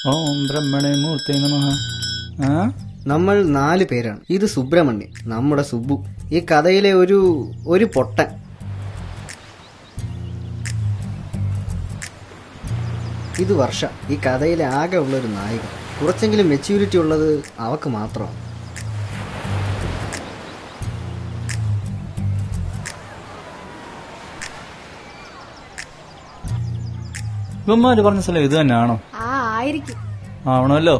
ഓം ബ്രഹ്മണേ മൂർത്തേ നമഃ. നമ്മൾ 4 പേരാണ്. ഇത് സുബ്രഹ്മണ്യൻ, നമ്മുടെ സുബ്ബു, ഈ കഥയിലെ ഒരു പൊട്ടൻ. ഇത് വർഷ, ഈ കഥയിലെ ആകെ ഉള്ളൊരു നായിക. കുറച്ചെങ്കിലും മെച്യൂരിറ്റി ഉള്ളത് അവക്ക് മാത്രമാണ്. ഇവന്മാര് പറഞ്ഞ സ്ഥലം ഇത് തന്നെയാണോ? ആയിരിക്കും. ആവണല്ലോ.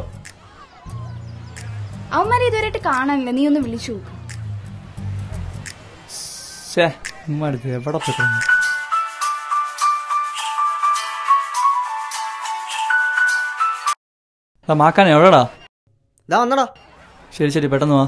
അവന്മാരെ ഇതുവരെയായിട്ട് കാണാനില്ല. നീ ഒന്ന് വിളിച്ചു നോക്ക്. എവിടെ പോയി? മാക്കാൻ എവിടെടാ? വന്നടാ. ശരി ശരി, പെട്ടെന്ന് വാ.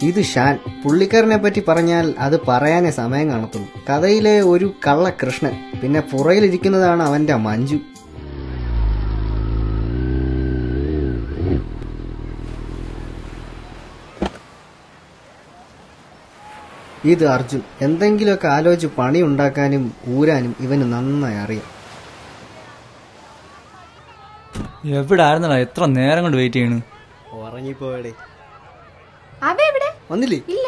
ഇത് ഷാൻ. പുള്ളിക്കാരനെ പറ്റി പറഞ്ഞാൽ അത് പറയാനേ സമയം കാണത്തുള്ളൂ. കഥയിലെ ഒരു കള്ള കൃഷ്ണൻ. പിന്നെ പുറയിലിരിക്കുന്നതാണ് അവന്റെ മഞ്ജു. ഇത് അർജുൻ. എന്തെങ്കിലുമൊക്കെ ആലോചിച്ച് പണി ഉണ്ടാക്കാനും ഊരാനും ഇവന് നന്നായി അറിയാം. എവിടെ ആയിരുന്നടാ? എത്ര നേരം കൊണ്ട് വെയിറ്റ് ചെയ്യണു? ഉറങ്ങിപ്പോയടേ. വന്നില്ലേ? ഇല്ല.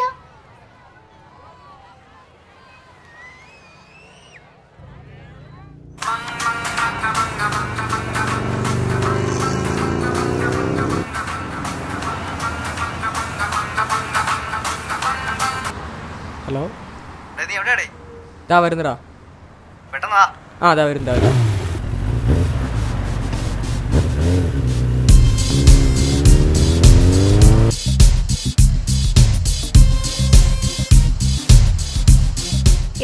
ഹലോ, നീ എവിടെയാടേ? ഇതാ വരുന്നടാ. പെട്ടെന്നാ. അതാ വരുന്നതാ.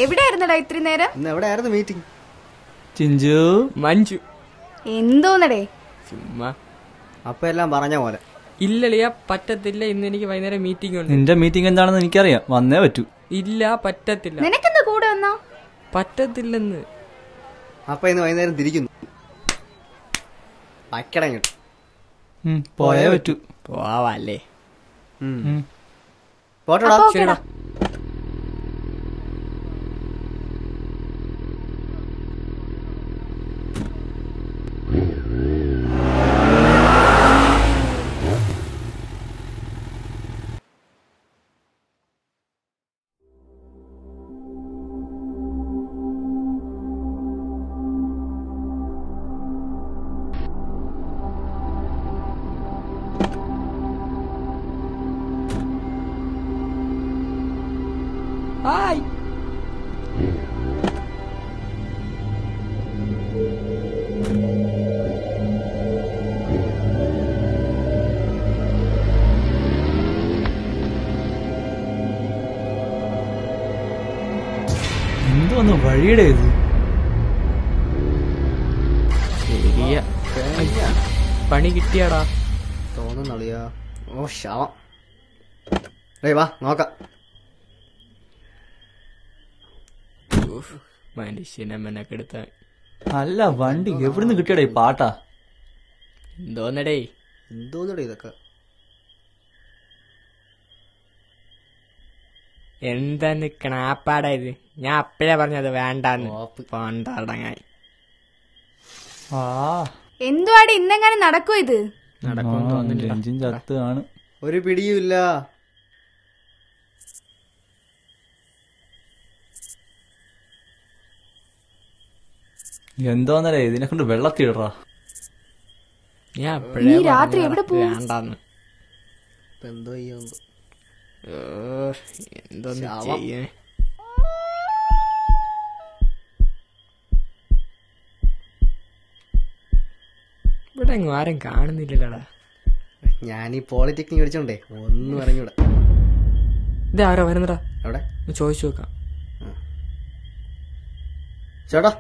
എവിടെയായിരുന്നടാ ഇത്രയും നേരം? ഇന്ന് എവിടെയായിരുന്നു മീറ്റിംഗ്? ചിഞ്ചു മഞ്ജു. എന്തോന്നടേ? ചുമ്മാ. അപ്പൊ എല്ലാം പറഞ്ഞ പോലെ. ഇല്ലളിയാ, പറ്റത്തില്ല. ഇന്ന് എനിക്ക് വൈകുന്നേരം മീറ്റിംഗ് ഉണ്ട്. നിന്റെ മീറ്റിംഗ് എന്താണെന്ന് എനിക്കറിയാം. വന്നേ പറ്റൂ. ഇല്ല, പറ്റത്തില്ല. നിനക്കെന്താ കൂടെ വന്നോ? പറ്റത്തില്ലെന്ന്. അപ്പൊ ഇന്ന് വൈകുന്നേരം തിരിക്കുന്നു. വയ്ക്കടം കിട്ടും. പോയേ പറ്റൂ. പോവാല്ലേ? പോട്ടോടാ. ശരിടാ. ഹായ്. എന്തോന്ന് വഴിയുടെ ഇത്? ശരിയാ, പണി കിട്ടിയാടാ. തോന്നുന്നളിയാ. ഓ ശവം. വാ നോക്കാം. മനുഷ്യനെ മെനക്കെടുത്ത. അല്ല, വണ്ടി എവിടുന്ന് കിട്ടിയടേ പാട്ടാ? എന്തോന്നടേ ഇതൊക്കെ? എന്താണ് ക്ണാപ്പാടാ ഇത്? ഞാൻ അപ്പഴേ പറഞ്ഞത് വേണ്ടാന്ന്. പണ്ടടങ്ങാൻ. എന്തുവാടി ഇന്നെങ്ങനെ നടക്കൂ? ഇത് നടക്കും തോന്നില്ല. എഞ്ചിൻ ചത്ത് ആണ്. ഒരു പിടിയുമില്ല. എന്തോന്നല്ലേ ഇതിനെ കൊണ്ട് വെള്ളത്തിടറാ. ഞാൻ നീ രാത്രി എവിടെ പോകും? വേണ്ടാന്ന്. എന്തോ എന്തോന്ന് ചെയ്യേ? ഇവിടെ എങ്ങും ആരും കാണുന്നില്ലടാ. ഞാനീ പോളിടെക്നിക് പഠിച്ചോണ്ടേ ഒന്നും അറിഞ്ഞൂടാ. ഇത് ആരാ വരുന്നടാ? എവിടെ? ചോദിച്ചു നോക്കാം. ചേട്ടാ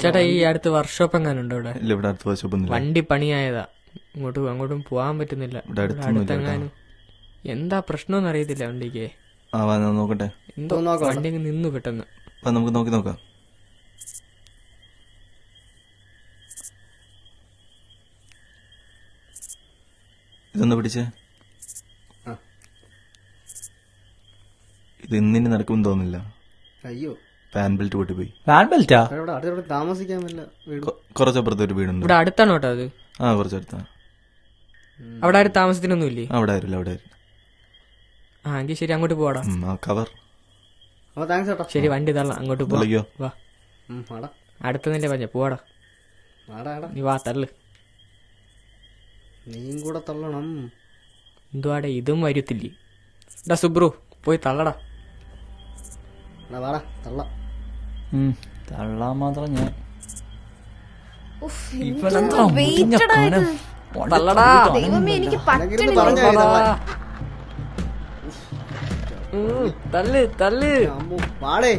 ചേട്ടാ, ഈ അടുത്ത് വർക്ക്ഷോപ്പ് എങ്ങാനുണ്ടോ ഇവിടെ? ഇല്ല, ഇവിടെ അടുത്ത് വർക്ക്ഷോപ്പ് ഒന്നുമില്ല. വണ്ടി പണിയായതാ. അങ്ങോട്ടും പോവാൻ പറ്റുന്നില്ല. അടുത്തെങ്ങാനും എന്താ പ്രശ്നമെന്ന് അറിയത്തില്ല വണ്ടിക്ക്. നോക്കട്ടെ. എന്തോ വണ്ടി നിന്നു പെട്ടെന്ന്. നമുക്ക് നോക്കാം. ഇതൊന്ന് പിടിച്ചേ. ആ. ഇത് ഇന്നിനി നടക്കുമെന്ന് തോന്നില്ല. അയ്യോ, പാൻ ബെൽറ്റ് പൊട്ടിപ്പോയി. ഫാൻ ബെൽറ്റാ? ഇവിടെ അടുത്തോടെ താമസിക്കാൻ വല്ല വീട്? കുറച്ചപ്പുറത്ത് ഒരു വീടുണ്ട്. ഇവിടെ അടുത്താണോ കേട്ടോ അത്? ആ, കുറച്ചടുത്താ. അവിടെ ആരും താമസത്തിനൊന്നും ഇല്ലേ? അവിടെ ആരില്ല, അവിടെ ആരില്ല. ആ എങ്കിൽ ശരി, അങ്ങോട്ട് പോടാ. ആ കവർ. അപ്പൊ താങ്ക്സ് ചേട്ടാ. ശരി, വണ്ടി തള്ളാം, അങ്ങോട്ട് വിളിക്കോ? വാ. ആടാ അടുത്തതിന്റെ പറഞ്ഞ പോവാടാ. ആടാ ആടാ, നീ വാ, തള്ളു. നീയും കൂടെ തള്ളണം. എന്തുവാടെ ഇതും വരുത്തില്ലേ? ഡാ സുബ്രു, പോയി തള്ളടാ. എടാ വാടാ, തള്ളാം. തള്ളാൻ മാത്രം ഞാൻ. ഉഫ്, ഇവനെന്താ എന്തൊരു മുടിഞ്ഞ weight ടാ കനം? ഇത്. തള്ളടാ. ദൈവമേ, എനിക്ക് അനങ്ങിരുന്ന് പറ്റണില്ല. പറഞ്ഞാ മതി തള്ളാൻ. തള്ളു തള്ളു. അമ്മോ, വാടേ.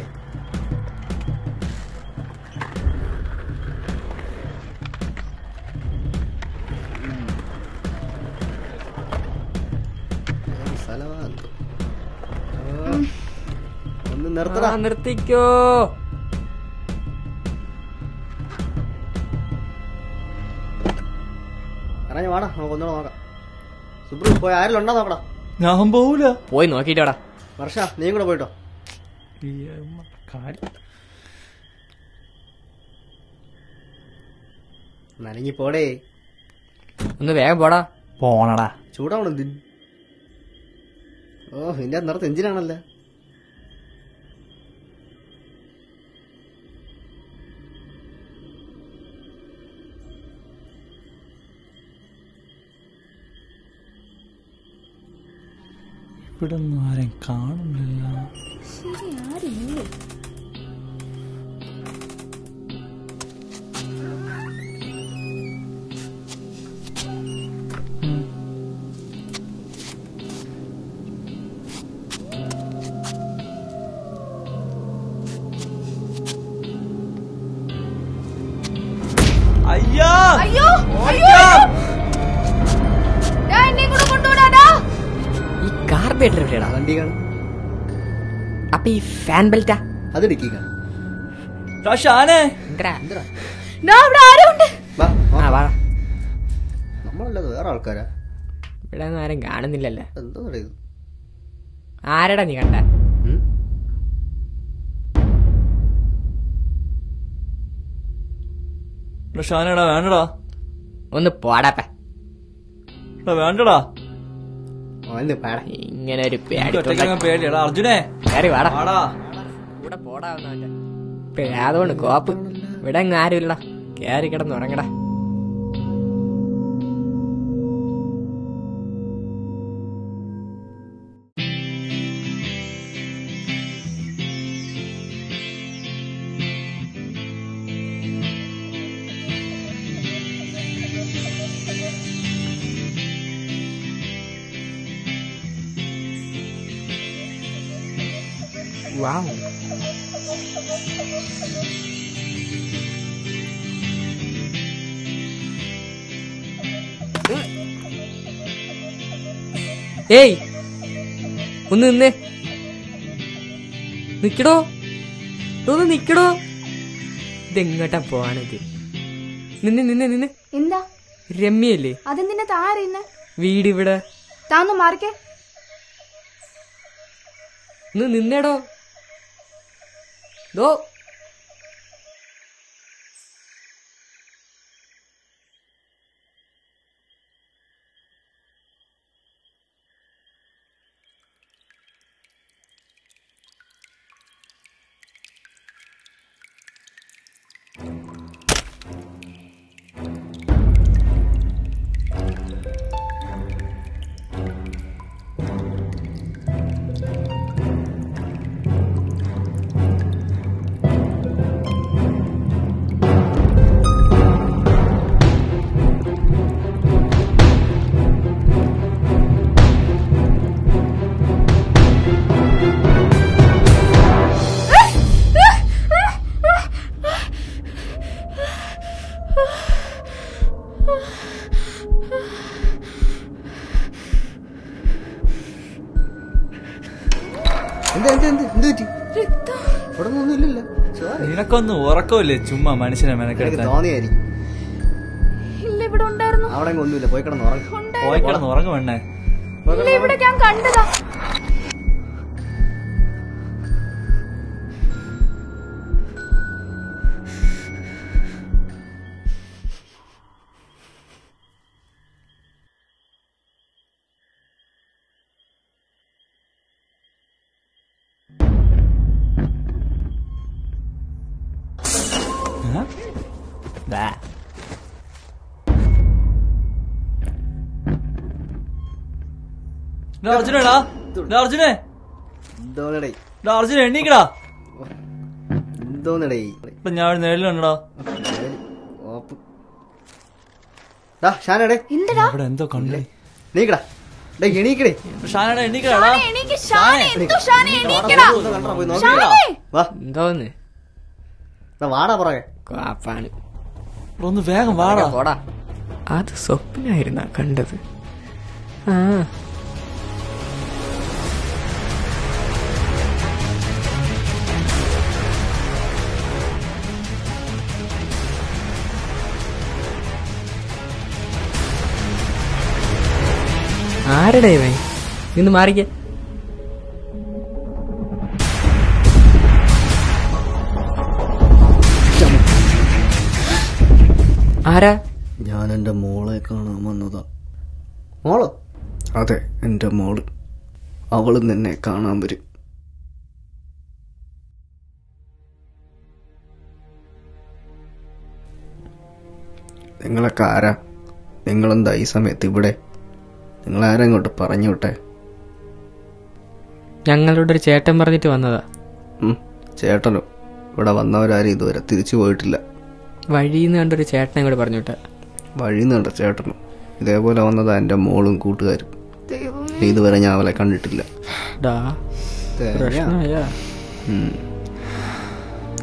ഒന്ന് നിർത്തടാ. നിർത്തിക്കോ. ഇറങ്ങി വാടാ, നമുക്ക് ഒന്നുകൂടെ നോക്കാം. സുബ്രു പോയി ആരെല്ലാം ഉണ്ടോ നോക്കടാ. ഞാൻ പോവൂല. പോയി നോക്കിട്ടോടാ. വർഷ നീയും കൂടെ പോയിട്ടോ. നനങ്ങി പോടേ. ഒന്ന് വേഗം പോടാ. പോണടാ. ചൂടാവണം എന്തിന്? ഓ, ഇതിന്റെ നിറത്ത് എഞ്ചിനാണല്ലേ. ഇവിടെ ഒന്നും ആരെയും കാണുന്നില്ല. ശരി, ആരില്ലേ? അയ്യോ അയ്യോ അയ്യോ, ദാ എന്നെയും കൂടെ കൊണ്ടുപോടാ. ഈ കാർബേറ്റർ എവിടെയാടാ? വണ്ടി കാണും. അപ്പൊ ഈ ഫാൻ ബെൽറ്റാ? അത് ഡിക്കി കാണും. ഷാനെ. എന്തിനാ? എന്തിനാ? ദാ ഇവിടെ ആരോ ഉണ്ട്. വാ, ആ നോക്കാം. വാടാ. നമ്മളല്ലാതെ വേറെ ആൾക്കാരാ? ഇവിടെ ഒന്നും ആരും കാണുന്നില്ലല്ലേ. എന്താ ഇത്? ആരടാ നീ കണ്ട? ഉം? ഷാനടാ, വേണ്ടടാ. ഒന്ന് പോടാപ്പ. വേണ്ടടാ. ഓന് പാടാ. ഇങ്ങനെ ഒരു ഒറ്റയ്ക്കങ്ങ് പേടിയടാ. അർജുനെ പേടി വാടാ. വാടാ. കൂടെ പോടാവുന്നവന്റെ പേതുകൊണ്ട് കോപ്പ്. ഇവിടെ അങ്ങ് ആരുമില്ലടാ. കേറി കിടന്ന് ഉറങ്ങടാ. വാവ്. ഏയ്, ഒന്ന് നിന്നേ. നിക്കടോ, ഒന്ന് നിക്കടോ. ഇതെങ്ങോട്ടാ പോവാണിത്? നിന്നെ നിന്നെ നിന്നെ. എന്താ? രമ്യല്ലേ? അതെന്തിനാ താറിയുന്നേ? വീട് ഇവിടെ. താന്ന് മാറിക്കേ. ഒന്ന് നിന്നേടോ. ദോ ഇവിടെ ഒന്നും ഇല്ലല്ലോ. നിനക്കൊന്നും ഉറക്കമില്ലേ? ചുമ്മാ മനുഷ്യനെ മെനക്കെടുത്താൻ. തോന്നിയായിരിക്കും. ഇല്ല, ഇവിടെ ഉണ്ടായിരുന്നു. അവിടെ ഒന്നുമില്ല, പോയി കിടന്ന് ഉറങ്ങും. പോയി കിടന്ന് ഉറങ്ങും വേണ്ടേ? ഇല്ല, ഇവിടെ ഞാൻ കണ്ടതാ. അർജുനേടാ, അർജുനെ, എന്തോന്നടേ അർജുന എണ്ണീക്കടാ. എന്തോന്നടേ ഇപ്പൊ ഞാൻ നേരിലുണ്ടടാ. ഷാനടേ എന്തെടാ? ഇവിടെ എന്തോ കണ്ടേ. നീക്കടാ, എണീക്കടേ. ഷാനടാ എണ്ണീക്കടാ. എനിക്ക് ഷാനെ, എന്തോ ഷാനെ എണീക്കടാ. ഷാനെ. വാ, എന്തോന്ന് വാടാ പുറകെ. കാപ്പാണ്. ഒന്ന് വേഗം വാടാ. പോടാ. അത് സ്വപ്നായിരുന്ന കണ്ടത്. ആ ആരുടെ ഇവൻ? നിന്ന് മാറിക്ക. ആരാ? ഞാൻ എന്റെ മോളെ കാണാൻ വന്നതാ. മോളോ? അതെ, എന്റെ മോള്. അവള് നിന്നെ കാണാൻ വരും. നിങ്ങളൊക്കെ ആരാ? നിങ്ങളെന്താ ഈ സമയത്ത് ഇവിടെ? നിങ്ങളാരാ ഇങ്ങോട്ട് പറഞ്ഞു വിട്ടെ? ഞങ്ങളോട് ഒരു ചേട്ടൻ പറഞ്ഞിട്ട് വന്നതാ. ചേട്ടനോ? ഇവിടെ വന്നവരാരും ഇതുവരെ തിരിച്ചു പോയിട്ടില്ല. വഴിന്ന് കണ്ടൊരു ചേട്ടനെ കൂടെ പറഞ്ഞു വിട്ട. വഴിന്ന് കണ്ട ചേട്ടനോ? ഇതേപോലെ വന്നതാ എൻ്റെ മോളും കൂട്ടുകാരും. ഇതുവരെ ഞാൻ അവളെ കണ്ടിട്ടില്ല.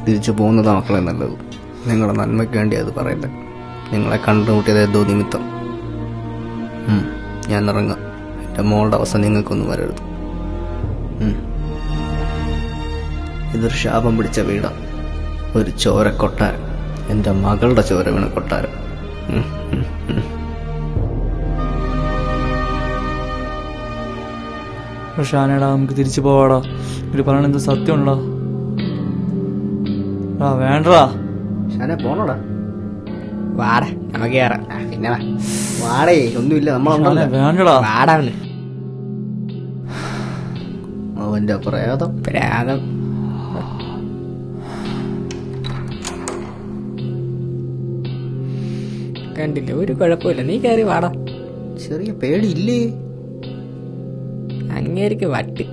തിരിച്ചു പോകുന്നതാ മക്കളെ നല്ലത്. നിങ്ങളുടെ നന്മയ്ക്ക് വേണ്ടി അത് പറയട്ടെ. നിങ്ങളെ കണ്ടുമുട്ടിയത് ഏതോ നിമിത്തം. ഞാൻ ഇറങ്ങാം. എൻ്റെ മോളുടെ അവസ്ഥ നിങ്ങൾക്കൊന്നും വരരുത്. ഇതൊരു ശാപം പിടിച്ച വീടാ. ഒരു ചോര കൊട്ടാരം. എൻ്റെ മകളുടെ ചോര വീണ കൊട്ടാരം. ഷാനേടാ, നമുക്ക് തിരിച്ചു പോവാടാ. ഇവര് പറയണ എന്ത് സത്യം ഉണ്ടോ? വേണ്ടടാ. ഷാനെ പോണോടാ. വാടാ, നമുക്ക് കയറാം. പിന്നെ വാടേ, ഒന്നുമില്ല, നമ്മളെ വേണ്ടടാ. വാടാവന് അവന്റെ പ്രേതം. പ്രാതം. കണ്ടില്ല, ഒരു കുഴപ്പമില്ല. നീ കയറി വാടാ. ചെറിയ പേടിയില്ലേ? അങ്ങേർക്ക് വട്ട്.